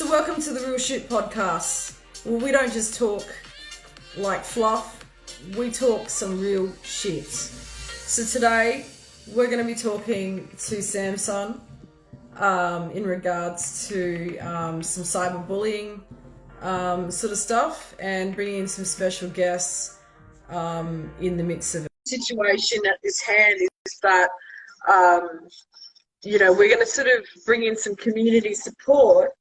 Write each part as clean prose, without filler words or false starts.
So welcome to the Real Shit Podcast. Well, we don't just talk like fluff, we talk some real shit. So today we're going to be talking to Samson in regards to some cyberbullying sort of stuff, and bringing in some special guests in the midst of it. The situation at this hand is that we're going to sort of bring in some community support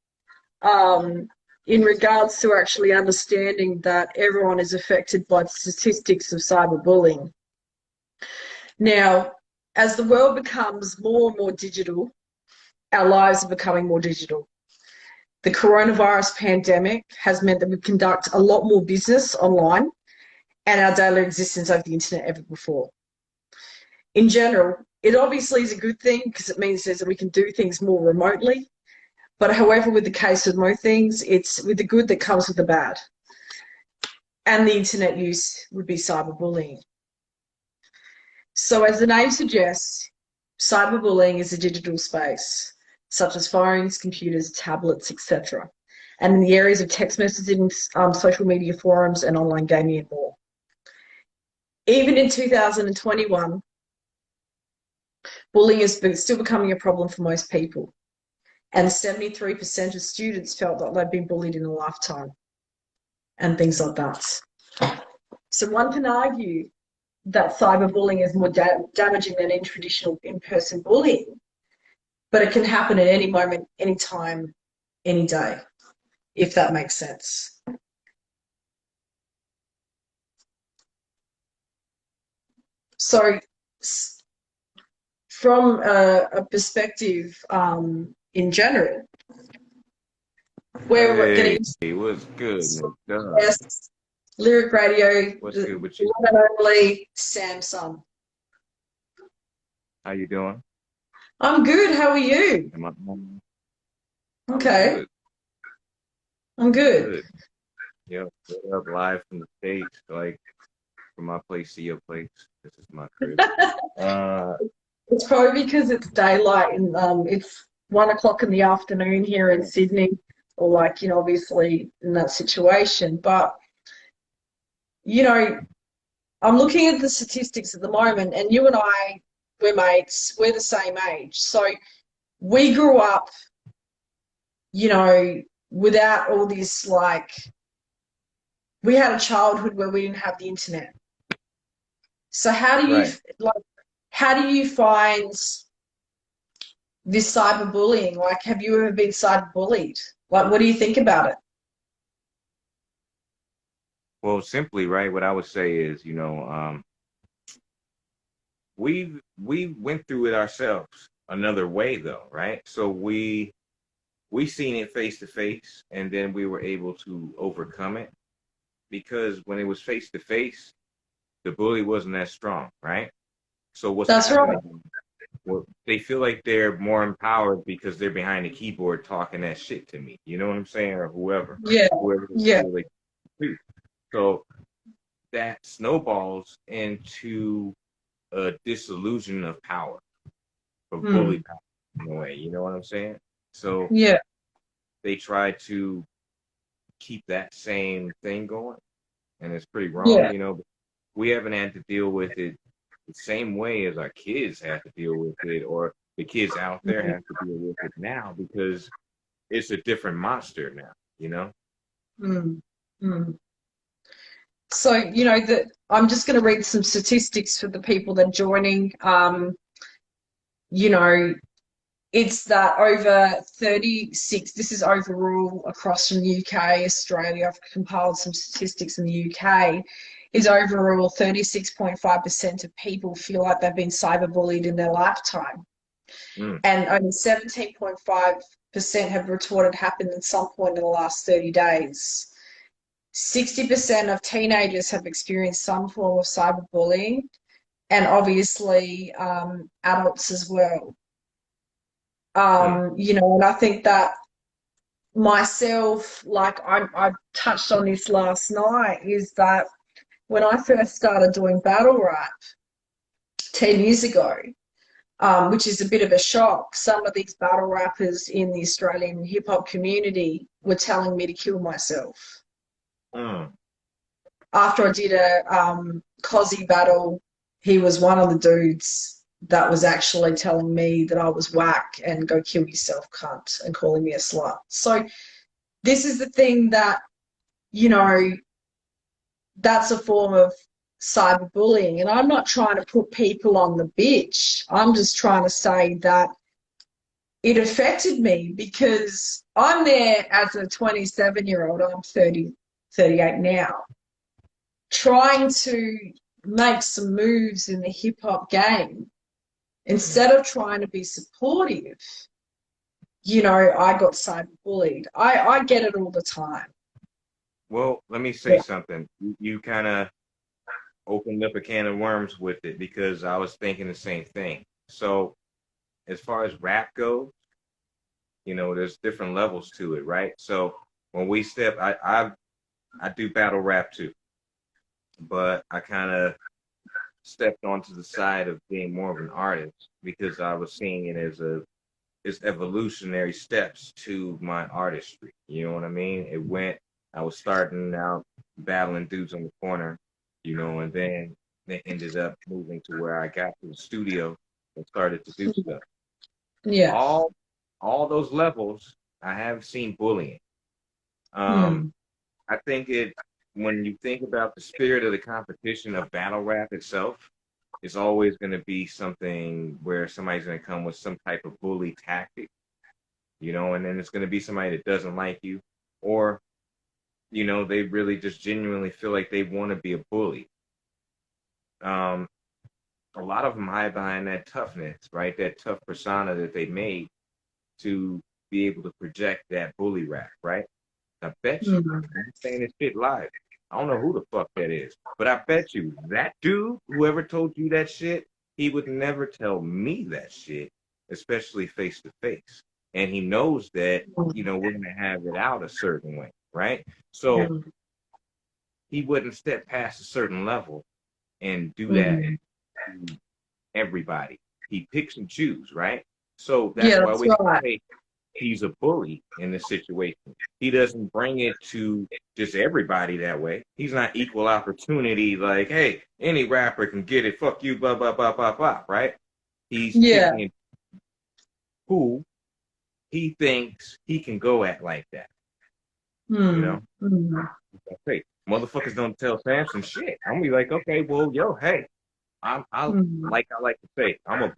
in regards to actually understanding that everyone is affected by the statistics of cyberbullying. Now, as the world becomes more and more digital, our lives are becoming more digital. The coronavirus pandemic has meant that we conduct a lot more business online and our daily existence over the internet ever before. In general, it obviously is a good thing because it means that we can do things more remotely. But however, with the case of most things, it's with the good that comes with the bad. And the internet use would be cyberbullying. So as the name suggests, cyberbullying is a digital space, such as phones, computers, tablets, etc. And in the areas of text messaging, social media forums, and online gaming and more. Even in 2021, bullying is still becoming a problem for most people. And 73% of students felt that they'd been bullied in a lifetime, and things like that. So one can argue that cyberbullying is more damaging than in traditional in-person bullying, but it can happen at any moment, any time, any day, if that makes sense. So from a perspective in general, we're getting... Hey, what's good? Yes, Lyric Radio, what's good with you? One and only Samson. How you doing? I'm good. How are you? Okay. I'm good. Yep, up live from the States, like from my place to your place. This is my crib. It's probably because it's daylight and it's 1 o'clock in the afternoon here in Sydney, or obviously in that situation. But I'm looking at the statistics at the moment, and you and I, we're mates, we're the same age. So we grew up, without all this, we had a childhood where we didn't have the internet. So how do you find this cyberbullying? Have you ever been cyberbullied? What do you think about it? Well, simply, right, what I would say is, we went through it ourselves another way, though, right? So we seen it face to face, and then we were able to overcome it, because when it was face to face, the bully wasn't as strong, right? So what's happening? Well, they feel like they're more empowered because they're behind the keyboard talking that shit to me. You know what I'm saying? Or whoever. Yeah. So that snowballs into a disillusion of power, of bully power, in a way. You know what I'm saying? So they try to keep that same thing going, and it's pretty wrong. But we haven't had to deal with it the same way as our kids have to deal with it, or the kids out there have to deal with it now, because it's a different monster now, So, I'm just going to read some statistics for the people that are joining. It's that over 36, this is overall across from the UK, Australia, I've compiled some statistics in the UK, is overall 36.5% of people feel like they've been cyberbullied in their lifetime. And only 17.5% have reported happened at some point in the last 30 days. 60% of teenagers have experienced some form of cyberbullying, and obviously adults as well. And I think that myself, I touched on this last night, is that when I first started doing battle rap 10 years ago, which is a bit of a shock. Some of these battle rappers in the Australian hip hop community were telling me to kill myself. After I did a Cozzy battle, he was one of the dudes that was actually telling me that I was whack and go kill yourself, cunt, and calling me a slut. So this is the thing that, you know, that's a form of cyberbullying. And I'm not trying to put people on the bitch. I'm just trying to say that it affected me because I'm there as a 27-year-old. I'm 38 now, trying to make some moves in the hip hop game. Instead of trying to be supportive, you know, I got cyberbullied. I get it all the time. Well, let me say something. You kind of opened up a can of worms with it because I was thinking the same thing. So as far as rap goes, you know, there's different levels to it, right? So when we step, I do battle rap too, but I kind of stepped onto the side of being more of an artist because I was seeing it as evolutionary steps to my artistry. You know what I mean? I was starting out battling dudes on the corner, you know, and then they ended up moving to where I got to the studio and started to do stuff. Yeah. All those levels, I have seen bullying. I think when you think about the spirit of the competition of battle rap itself, it's always going to be something where somebody's going to come with some type of bully tactic, you know, and then it's going to be somebody that doesn't like you, or, you know, they really just genuinely feel like they want to be a bully. A lot of them hide behind that toughness, right? That tough persona that they made to be able to project that bully rap, right? I bet you, I'm saying this shit live. I don't know who the fuck that is, but I bet you that dude, whoever told you that shit, he would never tell me that shit, especially face to face. And he knows that, you know, we're going to have it out a certain way, right? So he wouldn't step past a certain level and do that to everybody. He picks and chooses, right? So that's why we say he's a bully in this situation. He doesn't bring it to just everybody that way. He's not equal opportunity, like, hey, any rapper can get it, fuck you, blah, blah, blah, blah, blah, right? He's picking who he thinks he can go at like that. You know? Hey, motherfuckers don't tell Samson shit. I'm gonna be like, okay, well, yo, hey, like I like to say, I'm a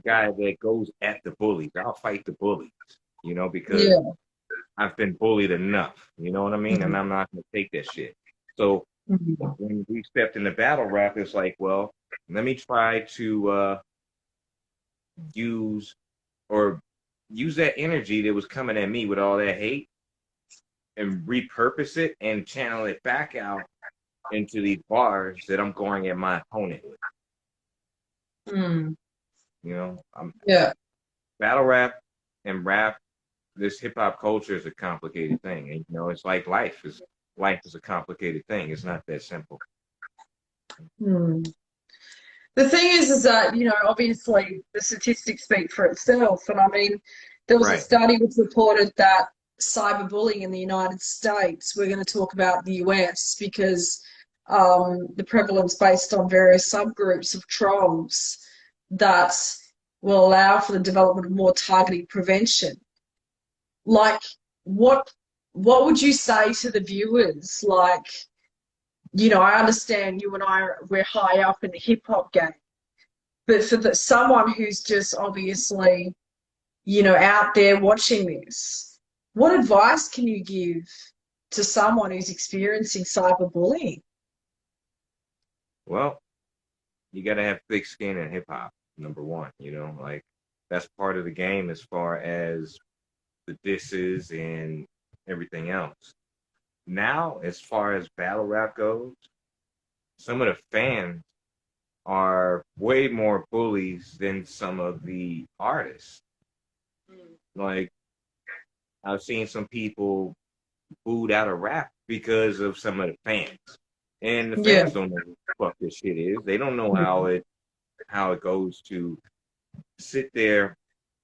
guy that goes at the bullies. I'll fight the bullies, you know, because I've been bullied enough, you know what I mean? And I'm not going to take that shit. So when we stepped into battle rap, it's like, well, let me try to use that energy that was coming at me with all that hate and repurpose it and channel it back out into these bars that I'm going at my opponent with. You know, battle rap and rap, this hip hop culture is a complicated thing. And, you know, it's like life is a complicated thing. It's not that simple. The thing is that, you know, obviously the statistics speak for itself. And I mean, there was a study which reported that cyberbullying in the United States, we're going to talk about the US because the prevalence based on various subgroups of trolls that will allow for the development of more targeted prevention. Like, what would you say to the viewers? Like, you know, I understand you and we're high up in the hip hop game, but for someone who's just obviously, you know, out there watching this, what advice can you give to someone who's experiencing cyberbullying? Well, you got to have thick skin in hip hop, number one, you know, like that's part of the game as far as the disses and everything else. Now, as far as battle rap goes, some of the fans are way more bullies than some of the artists. Like, I've seen some people booed out of rap because of some of the fans. And the fans don't know what the fuck this shit is. They don't know how it goes to sit there,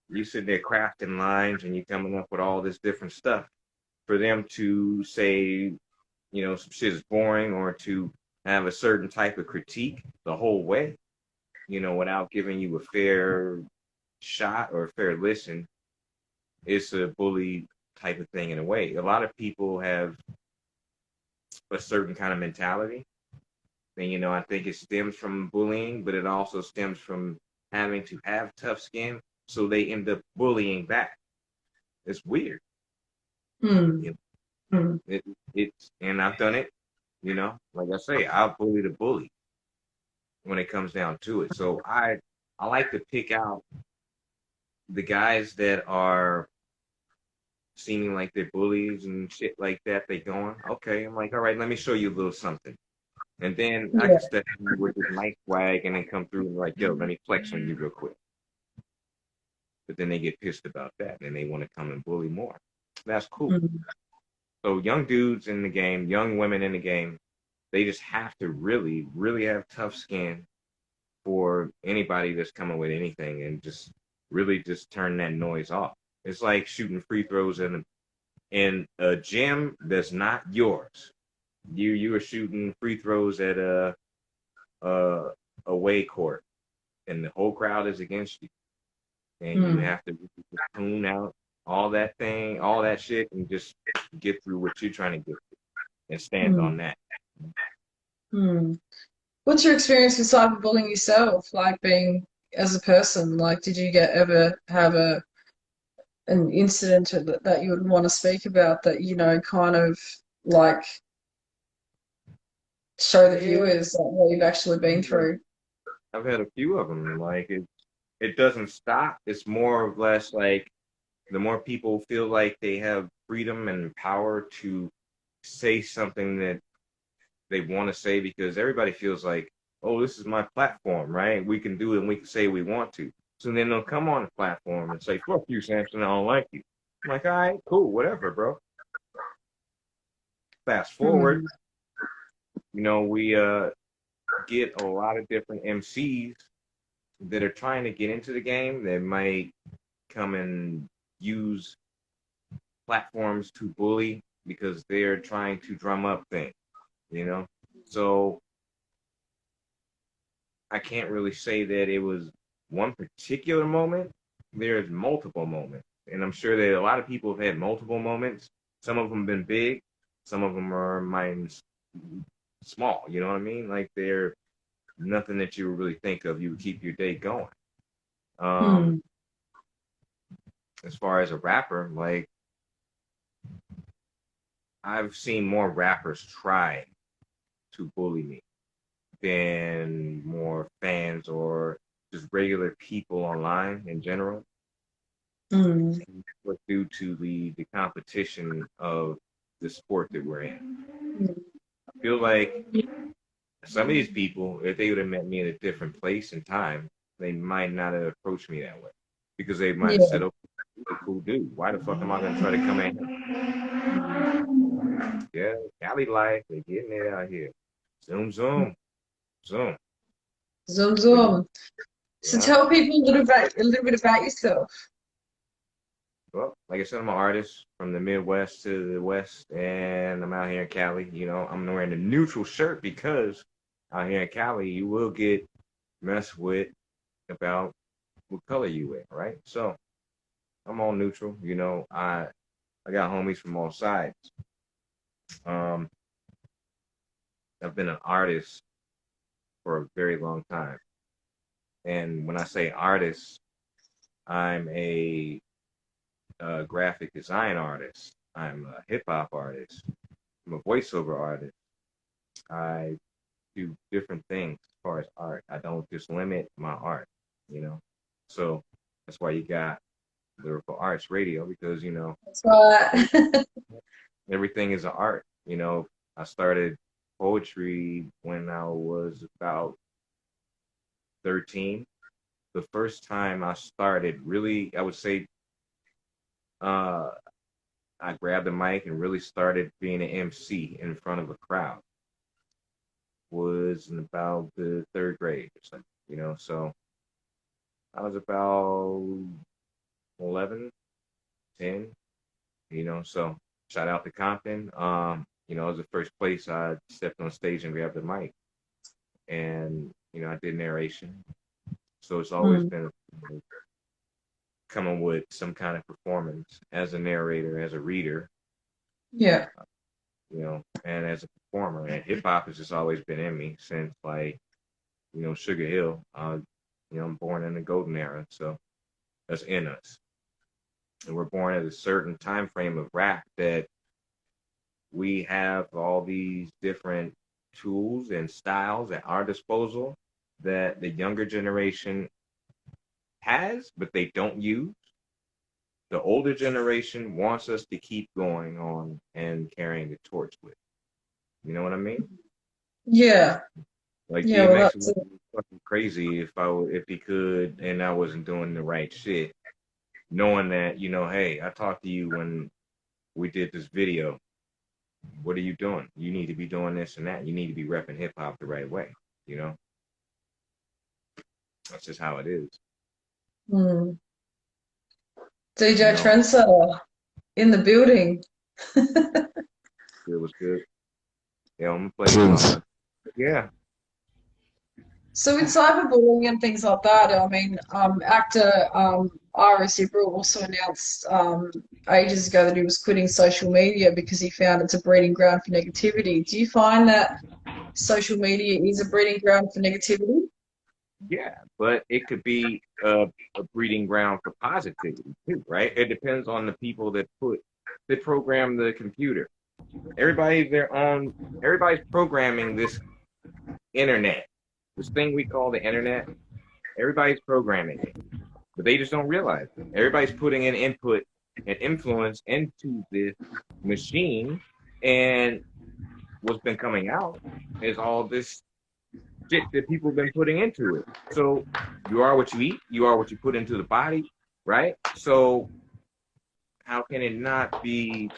you sit there crafting lines and you coming up with all this different stuff. For them to say, some shit is boring or to have a certain type of critique the whole way, without giving you a fair shot or a fair listen, it's a bully type of thing in a way. A lot of people have a certain kind of mentality. And, I think it stems from bullying, but it also stems from having to have tough skin, so they end up bullying back. It's weird. It's and I've done it, like I say, I've bullied a bully when it comes down to it. So I like to pick out the guys that are seeming like they're bullies and shit like that. They going, okay, I'm like, all right, let me show you a little something. And then I can step in with this mic swag and then come through and like, yo, let me flex on you real quick. But then they get pissed about that and they want to come and bully more. That's cool. So young dudes in the game, young women in the game, they just have to really, really have tough skin for anybody that's coming with anything and just really just turn that noise off. It's like shooting free throws in a gym that's not yours. You are shooting free throws at a away court, and the whole crowd is against you, and you have to tune out all that shit, and just get through what you're trying to get through and stand on that. What's your experience with cyberbullying yourself? Like being as a person, like did you ever have an incident that you would want to speak about that kind of like show the viewers what you've actually been through? I've had a few of them. Like it doesn't stop. It's more or less like the more people feel like they have freedom and power to say something that they want to say, because everybody feels like, oh, this is my platform, right? We can do it and we can say we want to. So then they'll come on the platform and say, fuck you, Samson, I don't like you. I'm like, all right, cool, whatever, bro. Fast forward, we get a lot of different MCs that are trying to get into the game that might come and use platforms to bully because they're trying to drum up things, So I can't really say that it was one particular moment. There's multiple moments. And I'm sure that a lot of people have had multiple moments. Some of them been big. Some of them are small. You know what I mean? Like they're nothing that you would really think of. You would keep your day going. As far as a rapper, like I've seen more rappers try to bully me than more fans or just regular people online in general. Due to the competition of the sport that we're in. I feel like some of these people, if they would have met me in a different place and time, they might not have approached me that way. Because they might have said, oh, he's a cool dude. Why the fuck am I going to try to come at him? Yeah, Cali life, they getting it out here. Zoom, zoom. Zoom. Zoom, zoom. So tell people a little bit about yourself. Well, like I said, I'm an artist from the Midwest to the West, and I'm out here in Cali. I'm wearing a neutral shirt because out here in Cali, you will get messed with about what color you wear, right? So I'm all neutral. I got homies from all sides. I've been an artist for a very long time. And when I say artist, I'm a graphic design artist. I'm a hip hop artist. I'm a voiceover artist. I do different things as far as art. I don't just limit my art, So that's why you got Lyrical Arts Radio, because, That's right. everything is an art. I started poetry when I was about 13. The first time I started really, I would say, I grabbed the mic and really started being an MC in front of a crowd was in about the third grade or something, So I was about 11, 10, so shout out to Compton. It was the first place I stepped on stage and grabbed the mic. And, I did narration. So it's always been coming with some kind of performance as a narrator, as a reader. Yeah. And as a performer. And hip hop has just always been in me since Sugar Hill. I'm born in the golden era, so that's in us. And we're born at a certain time frame of rap that we have all these different tools and styles at our disposal that the younger generation has, but they don't use. The older generation wants us to keep going on and carrying the torch with. You know what I mean? Yeah. Like DMX was fucking crazy if he could, and I wasn't doing the right shit, knowing that hey, I talked to you when we did this video. What are you doing? You need to be doing this and that. You need to be repping hip hop the right way. That's just how it is. DJ Trendsetter in the building. It was good. Yeah, I'm playing. Yeah. So with cyberbullying and things like that, I mean, actor Iris Ibra also announced ages ago that he was quitting social media because he found it's a breeding ground for negativity. Do you find that social media is a breeding ground for negativity? Yeah, but it could be a breeding ground for positivity too, right? It depends on the people that program the computer. Everybody's programming this internet. This thing we call the internet, everybody's programming it, but they just don't realize it. Everybody's putting in input and influence into this machine, and what's been coming out is all this shit that people have been putting into it. So you are what you eat, you are what you put into the body, right? So how can it not be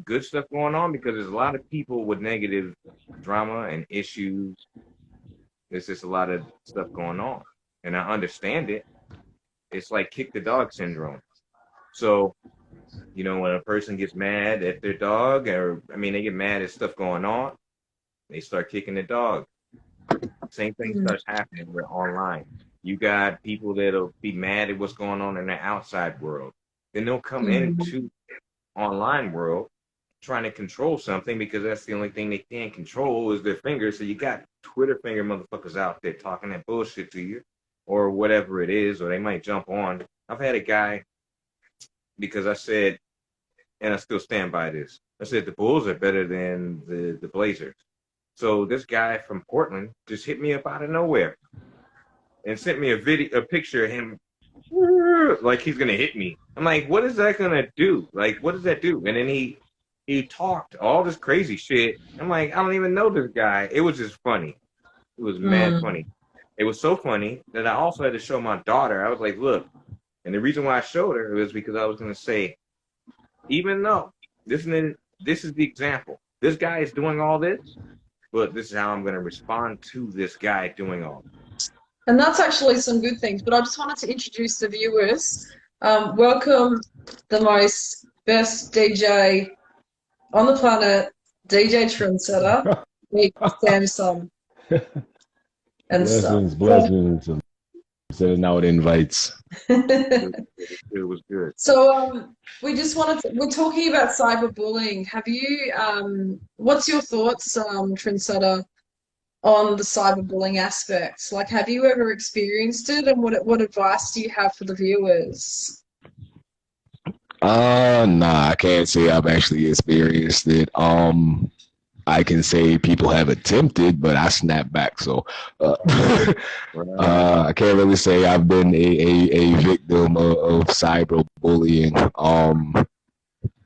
good stuff going on? Because there's a lot of people with negative drama and issues. There's just a lot of stuff going on. And I understand it. It's like kick the dog syndrome. So, when a person gets mad at their dog, they get mad at stuff going on, they start kicking the dog. Same thing starts happening with online. You got people that'll be mad at what's going on in the outside world. Then they'll come into online world trying to control something because that's the only thing they can control is their fingers. So you got Twitter finger motherfuckers out there talking that bullshit to you or whatever it is, or they might jump on. I've had a guy, because I said, and I still stand by this, I said the Bulls are better than the Blazers. So this guy from Portland just hit me up out of nowhere and sent me a picture of him like he's gonna hit me. I'm like, what is that gonna do? Like, what does that do? And then he talked all this crazy shit. I'm like, I don't even know this guy. It was just funny. It was mad funny. It was so funny that I also had to show my daughter. I was like, look. And the reason why I showed her was because I was going to say, even though this is the example. This guy is doing all this, but this is how I'm going to respond to this guy doing all this. And that's actually some good things. But I just wanted to introduce the viewers. Welcome the best DJ on the planet, DJ Trendsetter, Samson. And blessings. Sending out invites. It was good. So we're talking about cyberbullying. Have you, what's your thoughts, Trendsetter, on the cyberbullying aspects? Like, have you ever experienced it, and what advice do you have for the viewers? Nah, I can't say I've actually experienced it. I can say people have attempted, but I snapped back. So I can't really say I've been a victim of cyberbullying.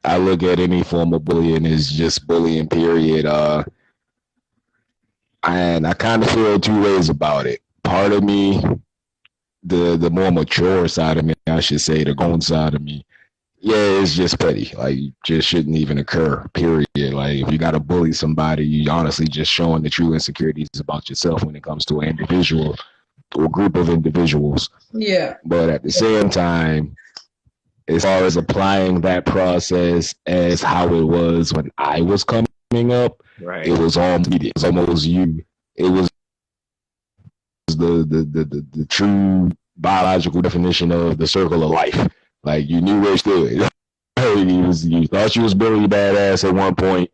I look at any form of bullying as just bullying, period. And I kind of feel two ways about it. Part of me, the more mature side of me, I should say, the grown side of me, yeah, it's just petty. Like, just shouldn't even occur, period. Like, if you got to bully somebody, you honestly just showing the true insecurities about yourself when it comes to an individual. or group of individuals. Yeah. But at the same time, as far as applying that process as how it was when I was coming up, it was almost immediate. It was almost you. It was the true biological definition of the circle of life. Like, you knew where it stood. You thought you was Billy Badass at one point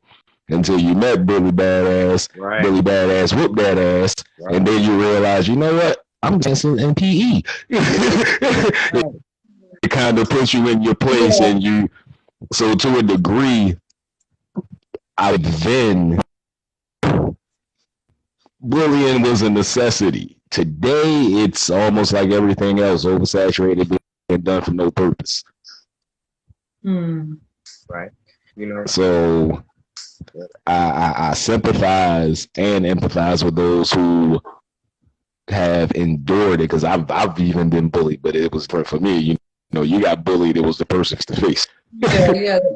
until you met Billy Badass. Right. Billy Badass whooped that ass, and then you realize, you know what? I'm dancing in PE. It kind of puts you in your place, and you. So to a degree, bullying was a necessity. Today, it's almost like everything else, oversaturated and done for no purpose. Right. You know. So I sympathize and empathize with those who have endured it, because I've even been bullied, but it was for me. You know, you got bullied. It was the person face to face,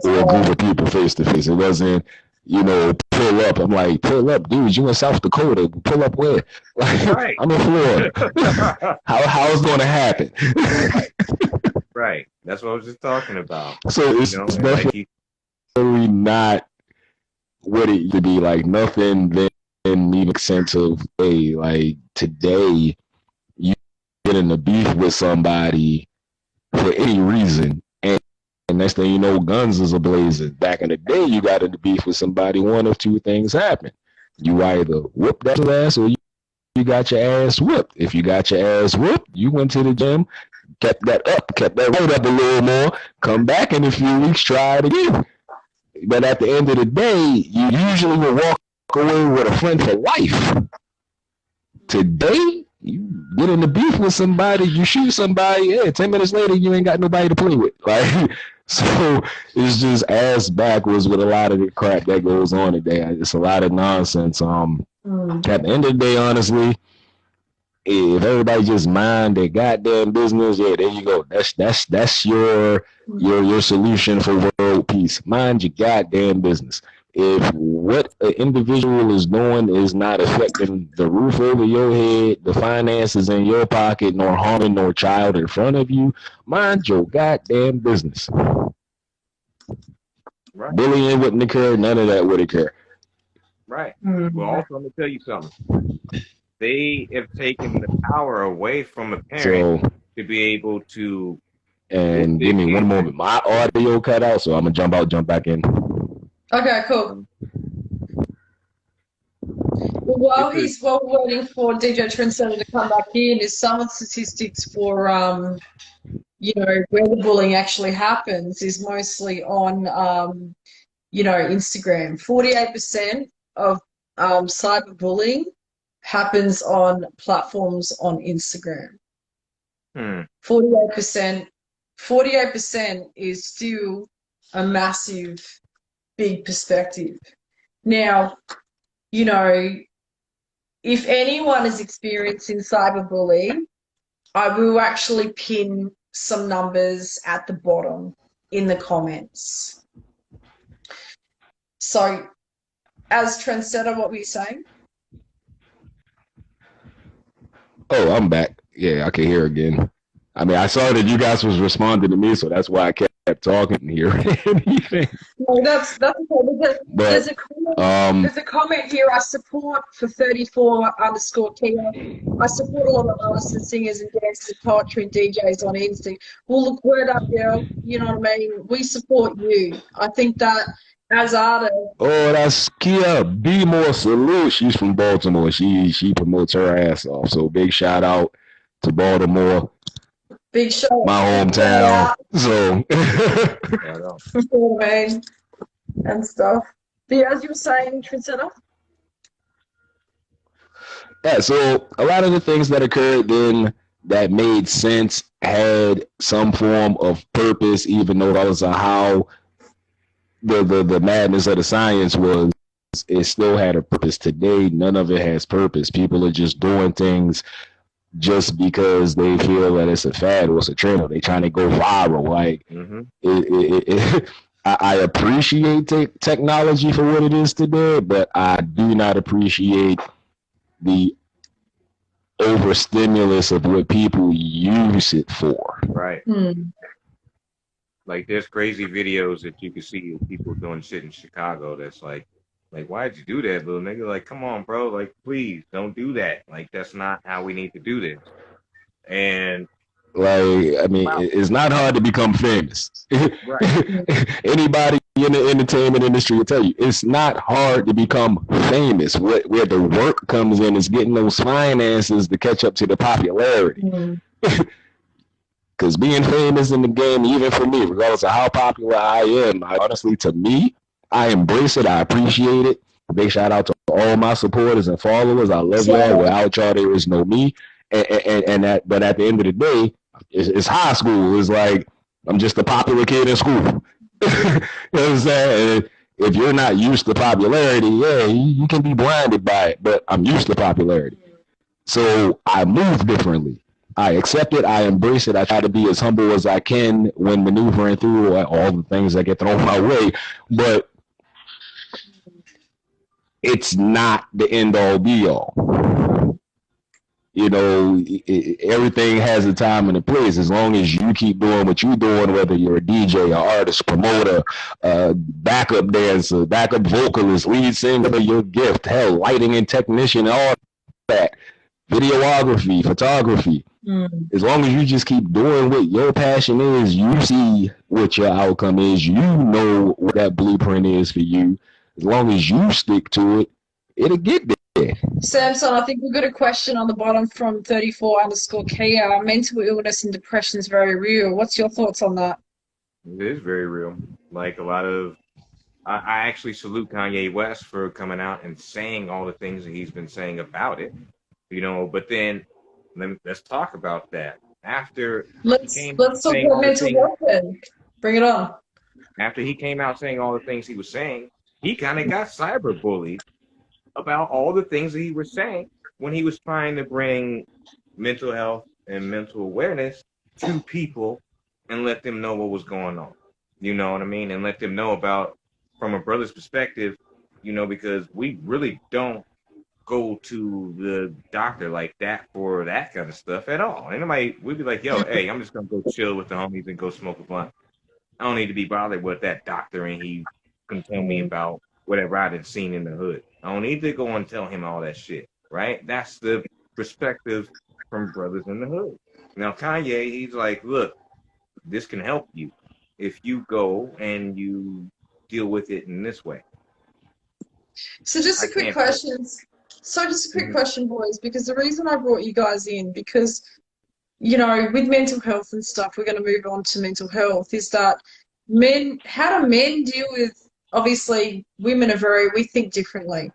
or a group of people face to face. It wasn't, you know, pull up. I'm like, pull up, dude. You in South Dakota? Pull up where? Like, I'm in Florida. How's going to happen? Right. That's what I was just talking about. So it's definitely not what it used to be. Like, nothing then makes sense of, hey, like, today you get in a beef with somebody for any reason, and next thing you know, guns is ablazing. Back in the day, you got in the beef with somebody, one of two things happen. You either whoop that ass, or you got your ass whooped. If you got your ass whooped, you went to the gym, kept that right up a little more, come back in a few weeks, try it again. But at the end of the day, you usually will walk away with a friend for life. Today, you get in the beef with somebody, you shoot somebody, 10 minutes later, you ain't got nobody to play with. Like, so it's just ass backwards with a lot of the crap that goes on today. It's a lot of nonsense. At the end of the day, honestly, if everybody just mind their goddamn business, there you go. That's your solution for world peace. Mind your goddamn business. If what an individual is doing is not affecting the roof over your head, the finances in your pocket, nor harming no child in front of you, mind your goddamn business. Right. Bullying wouldn't occur. None of that would occur. Right. Well, also, let me tell you something. They have taken the power away from a parent to be able to. And give me one moment. My audio cut out, so I'm gonna jump out, jump back in. Okay, cool. While we're waiting for DJ Trendsetter to come back in, is some of the statistics for you know, where the bullying actually happens is mostly on you know, Instagram. 48% of cyberbullying happens on platforms on Instagram. 48% is still a massive, big perspective. Now, you know, if anyone is experiencing cyberbullying, I will actually pin some numbers at the bottom in the comments. So, as Trendsetter, what were you saying? Oh, I'm back. Yeah, I can hear again. I mean, I saw that you guys was responding to me, so that's why I kept talking here. No, that's okay. There's a comment here. I support for 34_Kia. I support a lot of artists and singers and dancers, poetry and DJs on Insta. Well, look, word up, girl. You know what I mean? We support you. I think that as artists. Oh, that's Kia. Be more salute. She's from Baltimore. She promotes her ass off. So big shout out to Baltimore. Big show. My hometown. So man, and stuff. But yeah, as you were saying, Trendsetter? Yeah, so a lot of the things that occurred then that made sense had some form of purpose, even though that was how the madness of the science was. It still had a purpose. Today, none of it has purpose. People are just doing things just because they feel that it's a fad or it's a trend, or they trying to go viral. Like, I appreciate technology for what it is today, but I do not appreciate the overstimulus of what people use it for. Right. Like there's crazy videos that you can see of people doing shit in Chicago that's like why'd you do that, little nigga? Like, come on, bro. Like, please don't do that. Like, that's not how we need to do this. And like, I mean, it's not hard to become famous. Right. Anybody in the entertainment industry will tell you it's not hard to become famous. Where the work comes in is getting those finances to catch up to the popularity. Because being famous in the game, even for me, regardless of how popular I am, honestly, to me, I embrace it. I appreciate it. Big shout out to all my supporters and followers. I love y'all. Without y'all, there is no me. But at the end of the day, it's high school. It's like I'm just a popular kid in school. You know what I'm saying? And if you're not used to popularity, yeah, you can be blinded by it. But I'm used to popularity, so I move differently. I accept it. I embrace it. I try to be as humble as I can when maneuvering through all the things that get thrown my way. But it's not the end all be all. You know, everything has a time and a place. As long as you keep doing what you're doing, whether you're a DJ, an artist, promoter, backup dancer, backup vocalist, lead singer, your gift, hell, lighting and technician, all that, videography, photography. As long as you just keep doing what your passion is, you see what your outcome is, you know what that blueprint is for you. As long as you stick to it, it'll get there. Samson, I think we've got a question on the bottom from 34_Kia. Mental illness and depression is very real. What's your thoughts on that? It is very real. Like a lot of, I actually salute Kanye West for coming out and saying all the things that he's been saying about it, you know, but then let's talk about that. After let's talk about mental health then. Bring it on. After he came out saying all the things he was saying, he kind of got cyberbullied about all the things that he was saying when he was trying to bring mental health and mental awareness to people and let them know what was going on. You know what I mean? And let them know about, from a brother's perspective, you know, because we really don't go to the doctor like that for that kind of stuff at all. Anybody, we'd be like, yo, hey, I'm just gonna go chill with the homies and go smoke a blunt. I don't need to be bothered with that doctor and he can tell me about whatever I done seen in the hood. I don't need to go and tell him all that shit, right? That's the perspective from brothers in the hood. Now Kanye, he's like, look, this can help you if you go and you deal with it in this way. So just a quick question. Question, boys, because the reason I brought you guys in, because, you know, with mental health and stuff, we're going to move on to mental health, is that how do men deal with, obviously, women we think differently.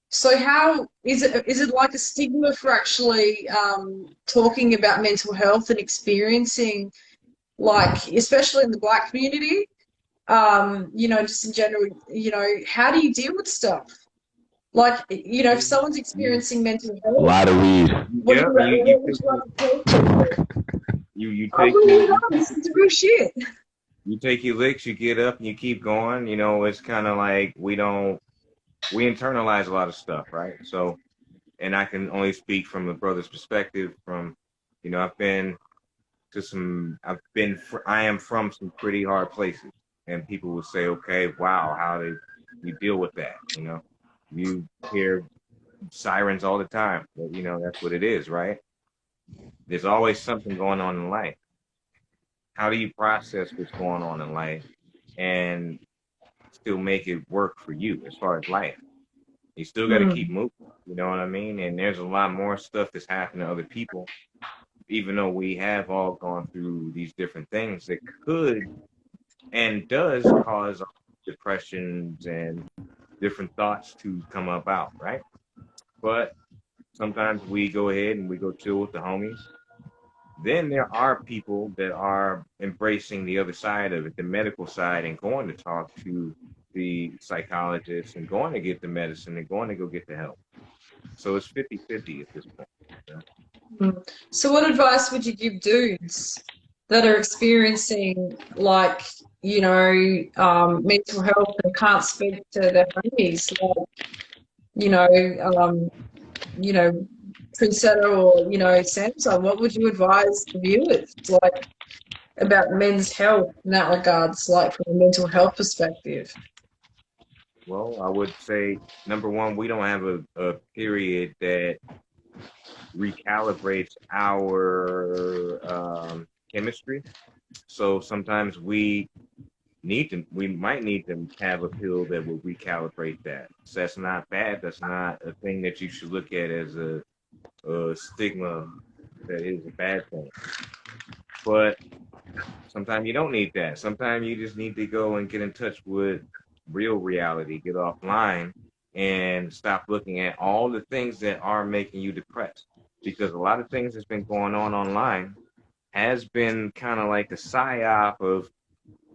So how, is it like a stigma for actually talking about mental health and experiencing, like, especially in the Black community, you know, just in general, you know, how do you deal with stuff? Like, you know, if someone's experiencing mental health, a lot of weed. You take your licks, you get up, and you keep going. You know, it's kind of like we internalize a lot of stuff, right? So, and I can only speak from the brother's perspective. From, you know, I am from some pretty hard places, and people will say, okay, wow, how do you deal with that? You know. You hear sirens all the time, but you know, that's what it is, right? There's always something going on in life. How do you process what's going on in life and still make it work for you as far as life? You still got to keep moving, you know what I mean? And there's a lot more stuff that's happening to other people, even though we have all gone through these different things that could and does cause depressions and different thoughts to come about, right? But sometimes we go ahead and we go chill with the homies. Then there are people that are embracing the other side of it, the medical side, and going to talk to the psychologist and going to get the medicine and going to go get the help. So it's 50-50 at this point. Yeah. So what advice would you give dudes that are experiencing, like, you know, mental health and can't speak to their homies, like, you know, Princetta or, you know, Samson, what would you advise the viewers, like, about men's health in that regards, like from a mental health perspective? Well, I would say, number one, we don't have a period that recalibrates our chemistry. So sometimes we might need to have a pill that will recalibrate that. So that's not bad. That's not a thing that you should look at as a stigma that is a bad thing. But sometimes you don't need that. Sometimes you just need to go and get in touch with real reality, get offline, and stop looking at all the things that are making you depressed. Because a lot of things that's been going on online has been kind of like a psyop of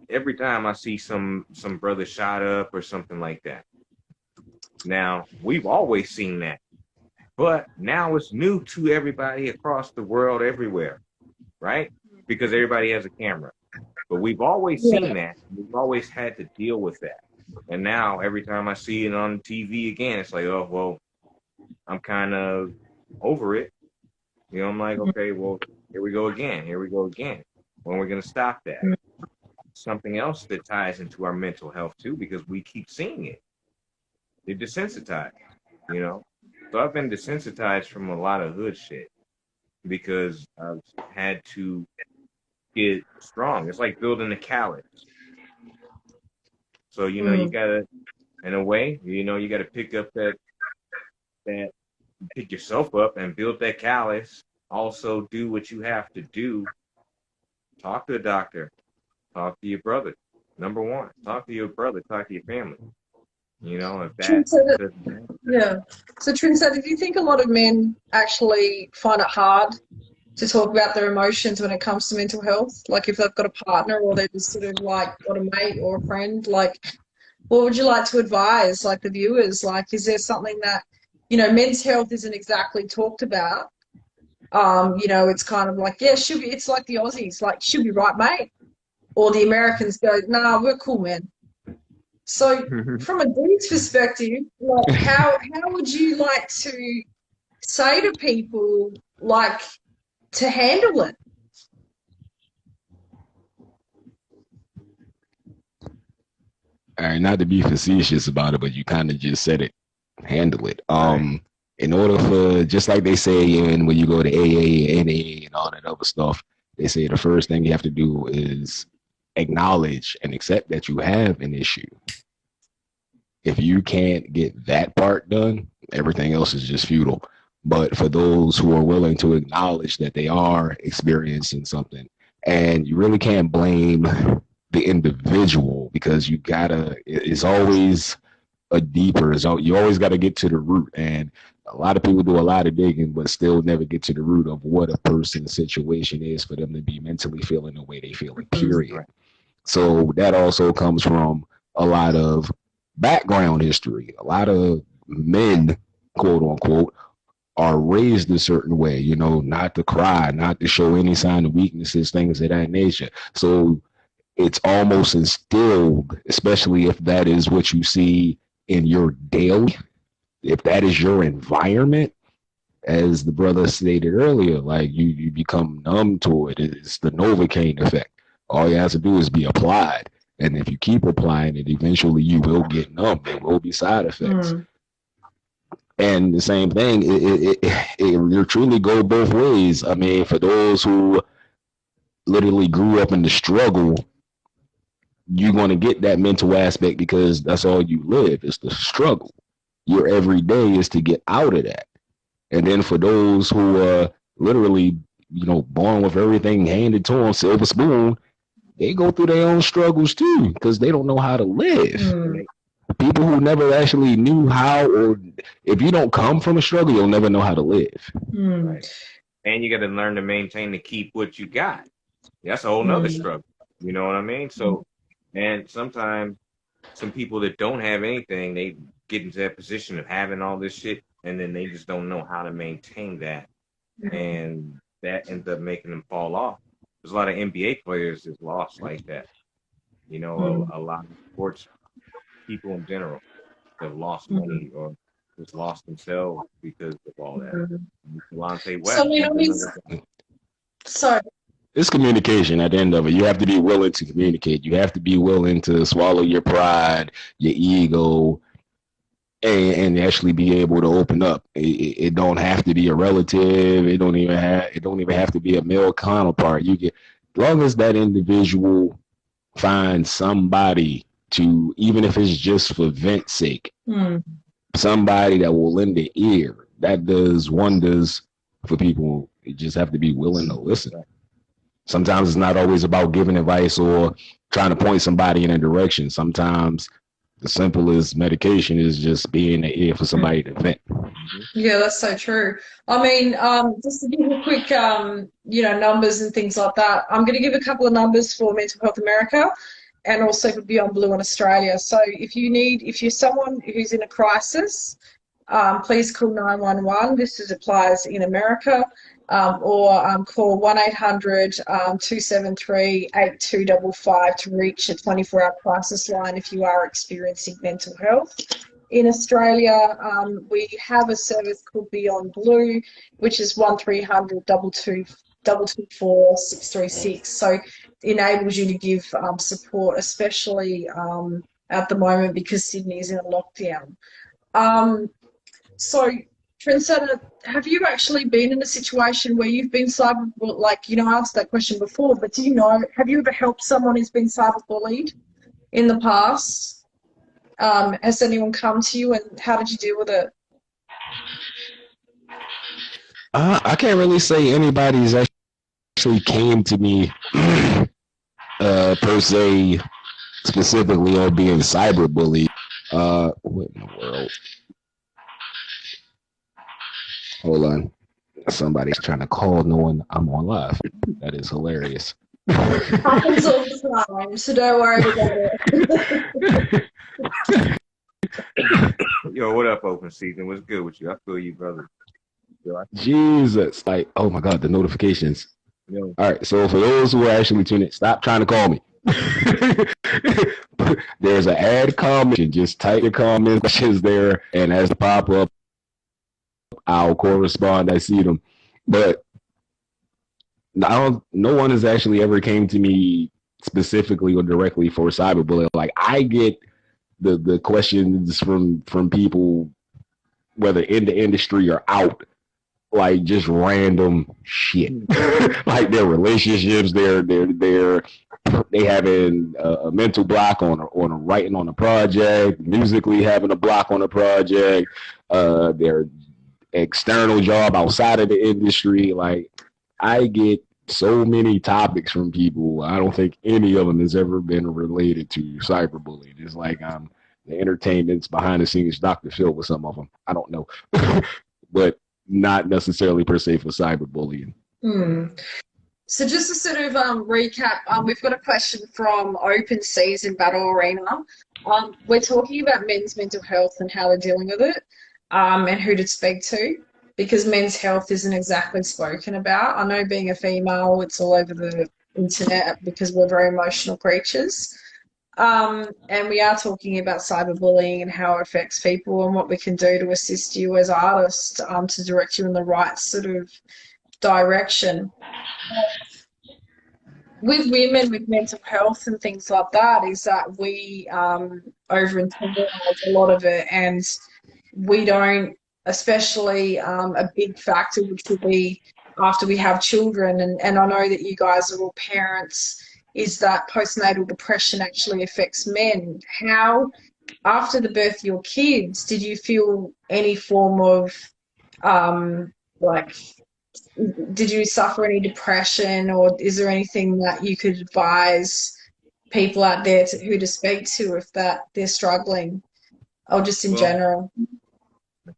every time I see some brother shot up or something like that. Now, we've always seen that. But now it's new to everybody across the world, everywhere, right? Because everybody has a camera. But we've always seen that. We've always had to deal with that. And now every time I see it on TV again, it's like, oh, well, I'm kind of over it. You know, I'm like, okay, well, here we go again. Here we go again. When we're going to stop that? Something else that ties into our mental health, too, because we keep seeing it. They're desensitized, you know? So I've been desensitized from a lot of hood shit because I've had to get strong. It's like building a callus. So, you know, you gotta, in a way, you know, you gotta pick up pick yourself up and build that callus. Also do what you have to do. Talk to a doctor. Talk to your brother. Number one, talk to your brother. Talk to your family. You know, if that yeah. So, Trinset, do you think a lot of men actually find it hard to talk about their emotions when it comes to mental health? Like if they've got a partner or they've just sort of like got a mate or a friend, like what would you like to advise like the viewers? Like is there something that, you know, men's health isn't exactly talked about? You know, it's kind of like, yeah, should be, it's like the Aussies, like, should be right, mate. Or the Americans go, nah, we're cool, man. So from a dude's perspective, like how would you like to say to people like to handle it? All right, not to be facetious about it, but you kind of just said it. Handle it. Right. In order for, just like they say when you go to AA, NA, and all that other stuff, they say the first thing you have to do is acknowledge and accept that you have an issue. If you can't get that part done, everything else is just futile. But for those who are willing to acknowledge that they are experiencing something, and you really can't blame the individual because it's always a deeper, so you always got to get to the root. And a lot of people do a lot of digging, but still never get to the root of what a person's situation is for them to be mentally feeling the way they feel, period. Right. So that also comes from a lot of background history. A lot of men, quote unquote, are raised a certain way, you know, not to cry, not to show any sign of weaknesses, things of that nature. So it's almost instilled, especially if that is what you see in your daily, if that is your environment, as the brother stated earlier, like you become numb to it. It's the Novocaine effect. All you have to do is be applied. And if you keep applying it, eventually you will get numb. There will be side effects. And the same thing, it truly go both ways. I mean, for those who literally grew up in the struggle, you're going to get that mental aspect because that's all you live. It's the struggle. Your every day is to get out of that. And then for those who are literally, you know, born with everything handed to them, silver spoon, they go through their own struggles too because they don't know how to live. People who never actually knew how, or if you don't come from a struggle, you'll never know how to live. Right. And you got to learn to maintain to keep what you got. That's a whole nother struggle. You know what I mean? So, and sometimes some people that don't have anything, they get into that position of having all this shit, and then they just don't know how to maintain that. And that ends up making them fall off. There's a lot of NBA players that's lost like that. You know, a lot of sports people in general that have lost money or just lost themselves because of all that. Delonte West. So, you know, it's communication at the end of it. You have to be willing to communicate. You have to be willing to swallow your pride, your ego, and actually be able to open up. It don't have to be a relative. It don't even have to be a male counterpart. You get, as long as that individual finds somebody to, even if it's just for vent's sake, somebody that will lend an ear, that does wonders for people. You just have to be willing to listen. Sometimes it's not always about giving advice or trying to point somebody in a direction. Sometimes the simplest medication is just being the ear for somebody to vent. Yeah, that's so true. I mean, just to give you a quick, numbers and things like that, I'm going to give a couple of numbers for Mental Health America and also for Beyond Blue in Australia. So if you're someone who's in a crisis, please call 911. This applies in America. Or call 1-800-273-8255 to reach a 24-hour crisis line if you are experiencing mental health. In Australia, we have a service called Beyond Blue, which is 1300-224-636. So it enables you to give support, especially at the moment because Sydney is in a lockdown. So, Trendsetter, have you actually been in a situation where you've been I asked that question before, but have you ever helped someone who's been cyberbullied in the past? Has anyone come to you, and how did you deal with it? I can't really say anybody's actually came to me per se, specifically on being cyberbullied. What in the world? Hold on. Somebody's trying to call knowing I'm on live. That is hilarious. Happens all the time, so don't worry about it. Yo, what up, Open Season? What's good with you? I feel you, brother. Jesus. Like, oh my God, the notifications. Yo. All right, so for those who are actually tuning in, stop trying to call me. There's an ad comment. Just type your comments there, and as the pop up, I'll correspond. I see them, but no one has actually ever came to me specifically or directly for cyberbullying. Like, I get the questions from people, whether in the industry or out, like just random shit, like their relationships, they having a mental block on writing on a project, musically having a block on a project, their external job outside of the industry. Like, I get so many topics from people. I don't think any of them has ever been related to cyberbullying. It's like the entertainment's behind the scenes Dr. Phil with some of them. I don't know, but not necessarily per se for cyberbullying. So just to sort of recap, we've got a question from Open Seas in Battle Arena. We're talking about men's mental health and how they're dealing with it, and who to speak to, because men's health isn't exactly spoken about. I know, being a female, it's all over the internet because we're very emotional creatures. And we are talking about cyberbullying and how it affects people and what we can do to assist you as artists, to direct you in the right sort of direction. With women with mental health and things like that, is that we over-internalize a lot of it, and we don't, especially a big factor which will be after we have children, and I know that you guys are all parents, is that postnatal depression actually affects men. How, after the birth of your kids, did you feel any form of did you suffer any depression, or is there anything that you could advise people out there who to speak to if that they're struggling, or just in general?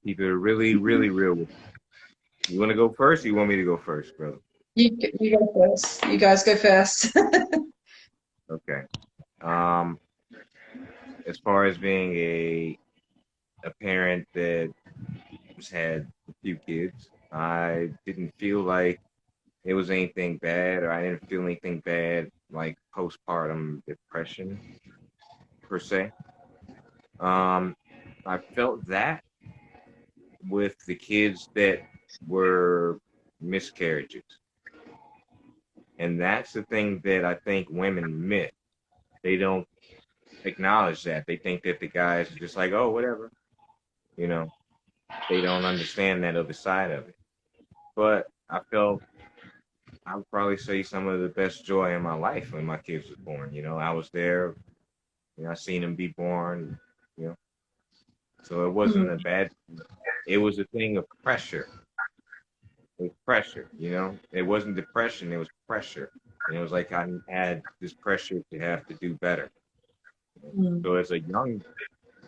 Keep it really, really real. You want to go first, or you want me to go first, brother? You go first. You guys go first. Okay. As far as being a parent that has had a few kids, I didn't feel like it was anything bad, or I didn't feel anything bad like postpartum depression per se. I felt that kids that were miscarriages. And that's the thing that I think women miss. They don't acknowledge that. They think that the guys are just like, oh, whatever. You know, they don't understand that other side of it. But I felt, I would probably say, some of the best joy in my life when my kids was born. You know, I was there. You know, I seen them be born. You know, so it wasn't a bad. It was a thing of pressure. It was pressure. You know, it wasn't depression. It was pressure. And it was like I had this pressure to have to do better. So as a young,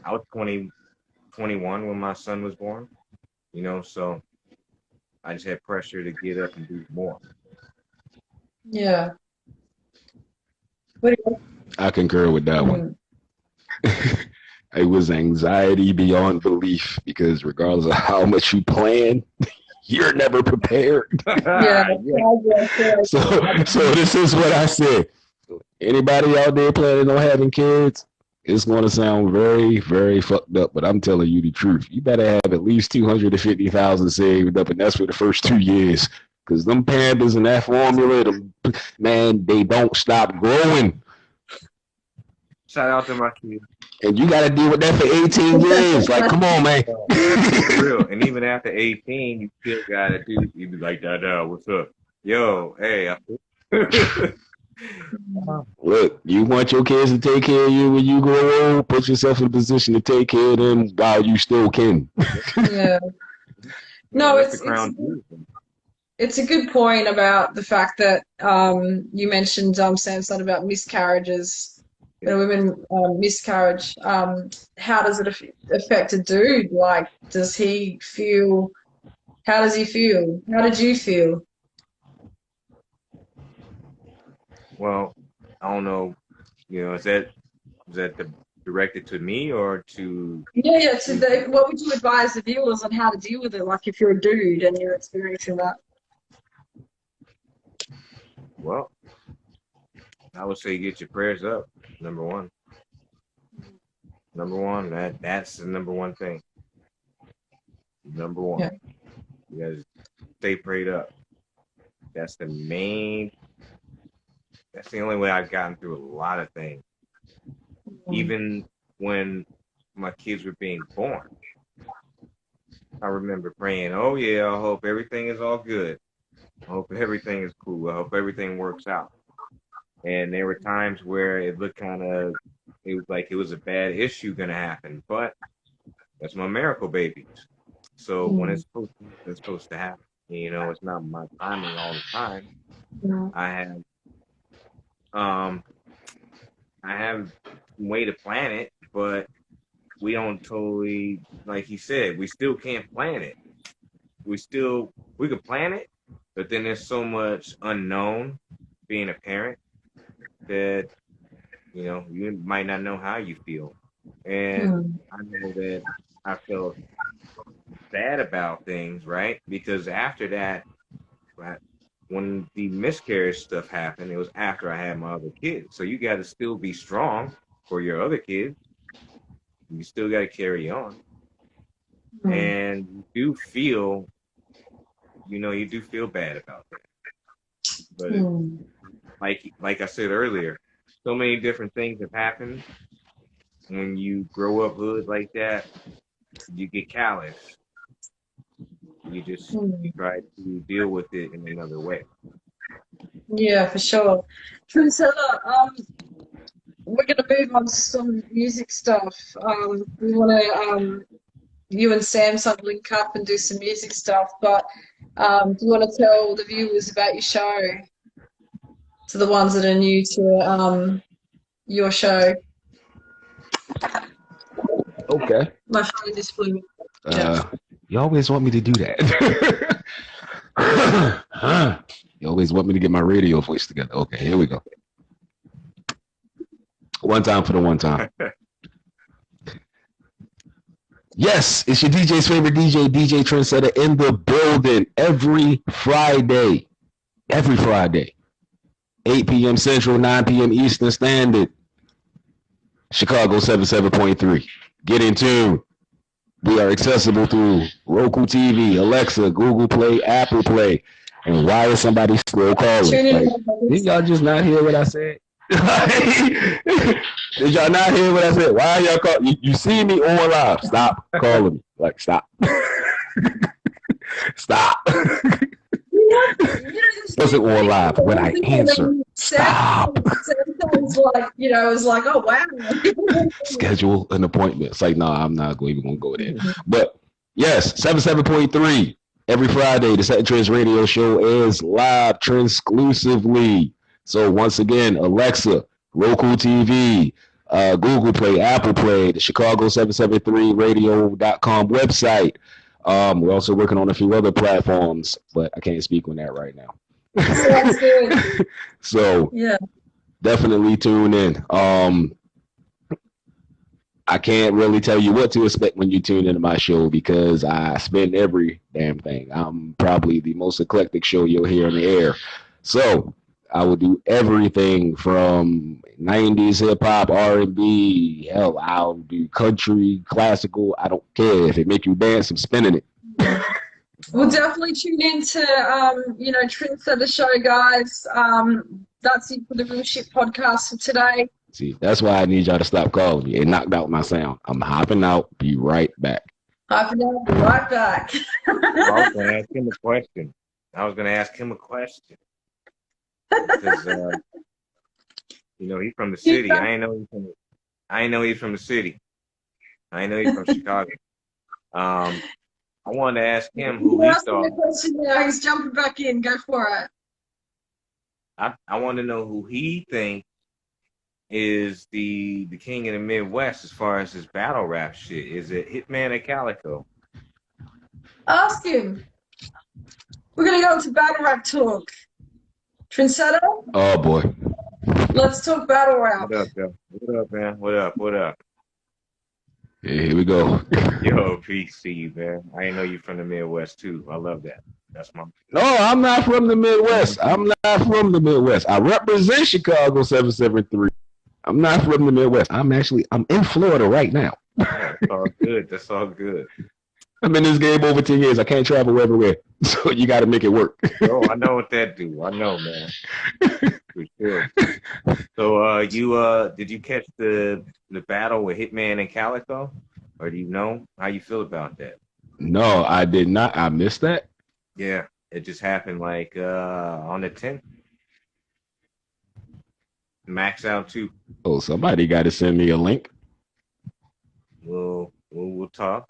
I was 21 when my son was born. You know, so I just had pressure to get up and do more. Yeah. I concur with that one. It was anxiety beyond belief because regardless of how much you plan, you're never prepared. So this is what I said. Anybody out there planning on having kids, it's going to sound very, very fucked up, but I'm telling you the truth. You better have at least $250,000 saved up, and that's for the first 2 years. Because them pandas and that formula, man, they don't stop growing. Shout out to my kids. And you got to deal with that for 18 years. Like, come on, man. For real. And even after 18, you still got to do, you be like, Dada, what's up? Yo, hey. Look, you want your kids to take care of you when you grow old, put yourself in a position to take care of them while you still can. Yeah. No, it's a good point about the fact that you mentioned, Samson, about miscarriages. When women miscarriage, how does it affect a dude? Like, how does he feel? How did you feel? Well, I don't know. You know, is that directed to me or to? Yeah. What would you advise the viewers on how to deal with it? Like, if you're a dude and you're experiencing that. Well, I would say get your prayers up. Number one, that's the number one thing. Number one, yeah. You guys stay prayed up. That's the only way I've gotten through a lot of things. Even when my kids were being born, I remember praying, oh yeah, I hope everything is all good. I hope everything is cool. I hope everything works out. And there were times where it looked it was like it was a bad issue going to happen, but that's my miracle babies. So when it's supposed to happen. You know, it's not my timing all the time. I have a way to plan it, but we don't totally, like he said, we still can't plan it. We could plan it, but then there's so much unknown being a parent that, you know, you might not know how you feel. And I know that I felt bad about things, right? Because after that, right, when the miscarriage stuff happened, it was after I had my other kids. So you got to still be strong for your other kids. You still got to carry on. And you do feel bad about that. But like I said earlier, so many different things have happened. When you grow up hood like that, you get callous. You just try to deal with it in another way. Yeah, for sure. Priscilla, we're going to move on to some music stuff. We want to, you and Samson link up and do some music stuff, but do you want to tell the viewers about your show, to the ones that are new to your show? Okay. My phone is flew. You always want me to do that. You always want me to get my radio voice together. Okay, here we go. One time for the one time. Yes, it's your DJ's favorite DJ, DJ Trendsetter, in the building every Friday. 8 p.m. Central, 9 p.m. Eastern Standard. Chicago 77.3. Get in tune. We are accessible through Roku TV, Alexa, Google Play, Apple Play. And why is somebody still calling? Like, did y'all just not hear what I said? Did y'all not hear what I said? Why are y'all calling? You see me on live. Stop calling me. Like, stop. Stop. Wasn't on live when I answer. Stop. Like, it was like, oh, wow. Schedule an appointment. It's like, no, I'm not even going to go there. But yes, 77.3 every Friday. The Set Trends Radio Show is live, transclusively. So once again, Alexa, Roku TV, Google Play, Apple Play, the Chicago773radio.com website. We're also working on a few other platforms, but I can't speak on that right now. Sounds good. So yeah, definitely tune in. I can't really tell you what to expect when you tune into my show because I spin every damn thing. I'm probably the most eclectic show you'll hear on the air. So I will do everything from 90s hip hop, R&B, hell, I'll do country, classical. I don't care. If it make you dance, I'm spinning it. We'll definitely tune into, Trendsetter Show, guys. That's it for the Real Shit podcast for today. See, that's why I need y'all to stop calling me. It knocked out my sound. I'm hopping out. Be right back. Hopping out. Be right back. I was going to ask him a question. Because, he's from the city. I ain't know he's from the city. I ain't know he's from Chicago. I wanted to ask him who he thought. He's jumping back in. Go for it. I want to know who he thinks is the king of the Midwest as far as his battle rap shit. Is it Hitman or Calico? Ask him. We're going to go into battle rap talk. Trendsetter? Oh, boy. Let's talk battle rap. What up, yo? What up, man? What up? Yeah, here we go. Yo, PC, man. I didn't know you from the Midwest, too. I love that. That's my... No, I'm not from the Midwest. I represent Chicago 773. I'm not from the Midwest. I'm in Florida right now. That's all good. I'm in this game over 10 years. I can't travel everywhere. So you got to make it work. Oh, I know what that do. I know, man. For sure. So, did you catch the battle with Hitman and Calico? Or do you know how you feel about that? No, I did not. I missed that. Yeah, it just happened on the 10th. Max out too. Oh, somebody got to send me a link. We'll talk.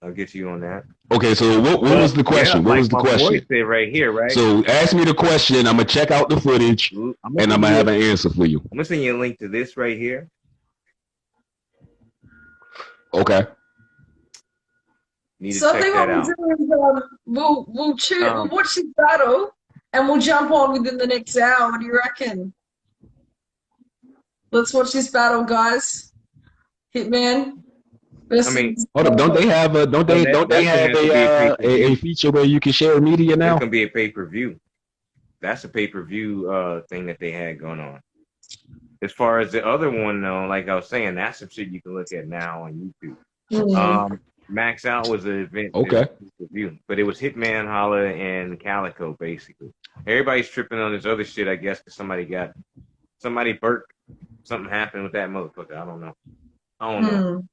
I'll get you on that. Okay, so what was the question? Yeah, what was the question? Voice there right here, right? So ask me the question. I'm gonna check out the footage, and I'm gonna have an answer for you. I'm gonna send you a link to this right here. Okay. So I think what we'll do is we'll watch this battle, and we'll jump on within the next hour. What do you reckon? Let's watch this battle, guys. Hitman. Hold up! Don't they have a feature where you can share media now? It's gonna be a pay-per-view. That's a pay-per-view thing that they had going on. As far as the other one, though, like I was saying, that's some shit you can look at now on YouTube. Mm-hmm. Max Out was an event. Okay. But it was Hitman, Holla, and Calico, basically. Everybody's tripping on this other shit, I guess, because somebody burnt. Something happened with that motherfucker. I don't know.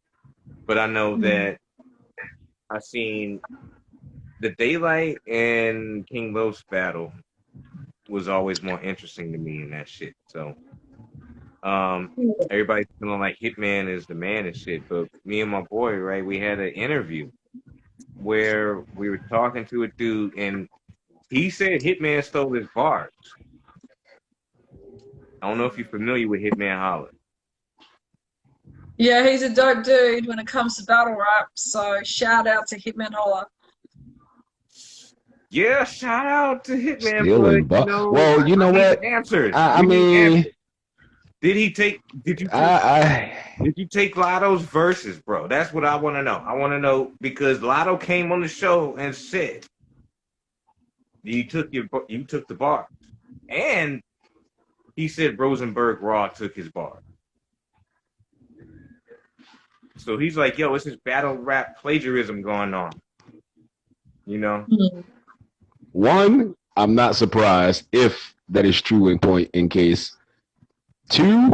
But I know that I seen the Daylight and King Los battle was always more interesting to me in that shit. So everybody's feeling like Hitman is the man and shit. But me and my boy, right, we had an interview where we were talking to a dude and he said Hitman stole his bars. I don't know if you're familiar with Hitman Holla. Yeah, he's a dope dude when it comes to battle rap. So shout out to Hitman Holla. Yeah, shout out to Hitman. Well, you know what? Answers. I mean, did you take Lotto's verses, bro? That's what I want to know. I want to know because Lotto came on the show and said you took the bar, and he said Rosenberg Raw took his bar. So he's like, yo, it's this battle rap plagiarism going on. You know? One, I'm not surprised if that is true in point in case. Two,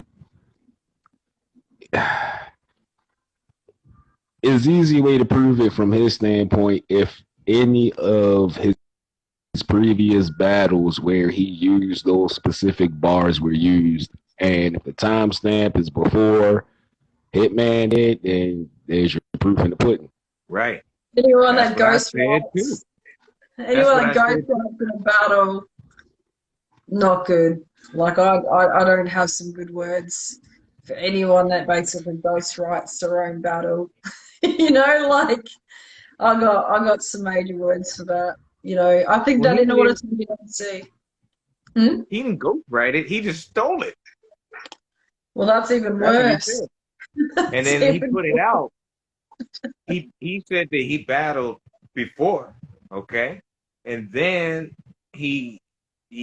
is the easy way to prove it from his standpoint if any of his previous battles where he used those specific bars were used, and if the timestamp is before Hitman did, then there's your proof in the pudding. Right. Anyone that goes in a battle, not good. Like I don't have some good words for anyone that basically ghostwrites their own battle. You know, like I got some major words for that. You know, I think that in order to be able to see. He didn't ghostwrite it, he just stole it. Well, that's even worse. And then he put it out. He said that he battled before, okay? And then he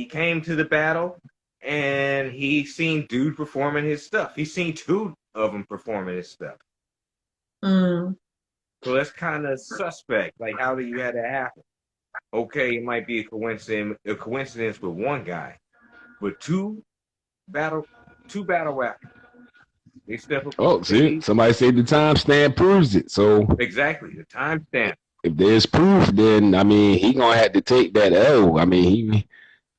came to the battle and he seen dude performing his stuff. He seen two of them performing his stuff. So that's kind of suspect. Like, how do you have that happen? Okay, it might be a coincidence with one guy, but two battle rappers. They step up. Oh, see, somebody said the timestamp proves it. So exactly, the timestamp. If there's proof, then I mean he gonna have to take that L. I mean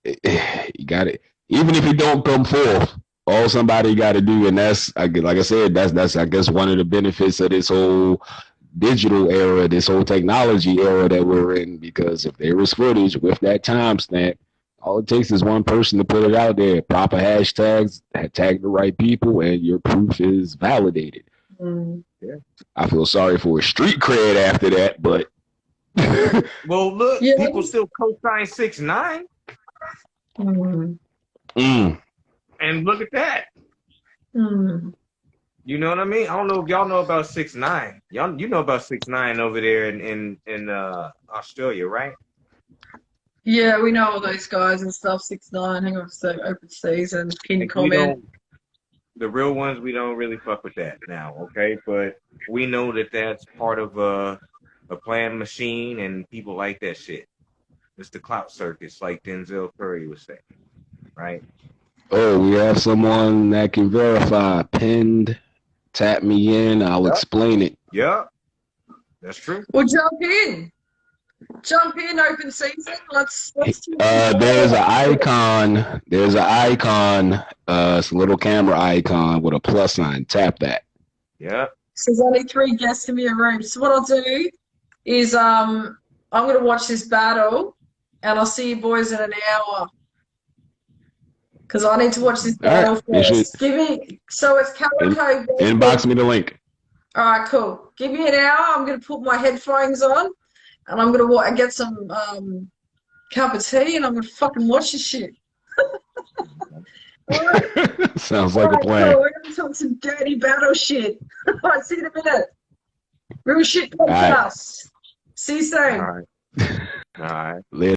he got it. Even if he don't come forth, all somebody got to do, and that's like I said, that's I guess one of the benefits of this whole digital era, this whole technology era that we're in. Because if there is footage with that timestamp, all it takes is one person to put it out there, proper hashtags, tag the right people, and your proof is validated. Yeah. I feel sorry for his street cred after that, but well, look, people still co-sign 6ix9ine. And look at that. You know what I mean? I don't know if y'all know about 6ix9ine. You know about 6ix9ine over there in Australia, right? Yeah, we know all those guys and stuff. 6ix9ine, hang on a sec, open season, pin comment. The real ones, we don't really fuck with that now, okay? But we know that that's part of a planned machine, and people like that shit. It's the clout circus, like Denzel Curry was saying, right? Oh, we have someone that can verify. Pinned, tap me in, I'll explain it. Yep, that's true. Well, jump in, open season. Let's there's an icon. There's an icon. It's a little camera icon with a plus sign. Tap that. Yeah. So there's only 3 guests in your room. So what I'll do is I'm gonna watch this battle, and I'll see you boys in an hour. Because I need to watch this battle first. So it's Calico. Inbox me the link. All right, cool. Give me an hour. I'm going to put my headphones on, and I'm going to get some cup of tea, and I'm going to fucking watch this shit. All right. Sounds like a plan. Cool. We're going to talk some dirty battle shit. All right, see you in a minute. Real shit podcast. See you soon. All right. All right. Later.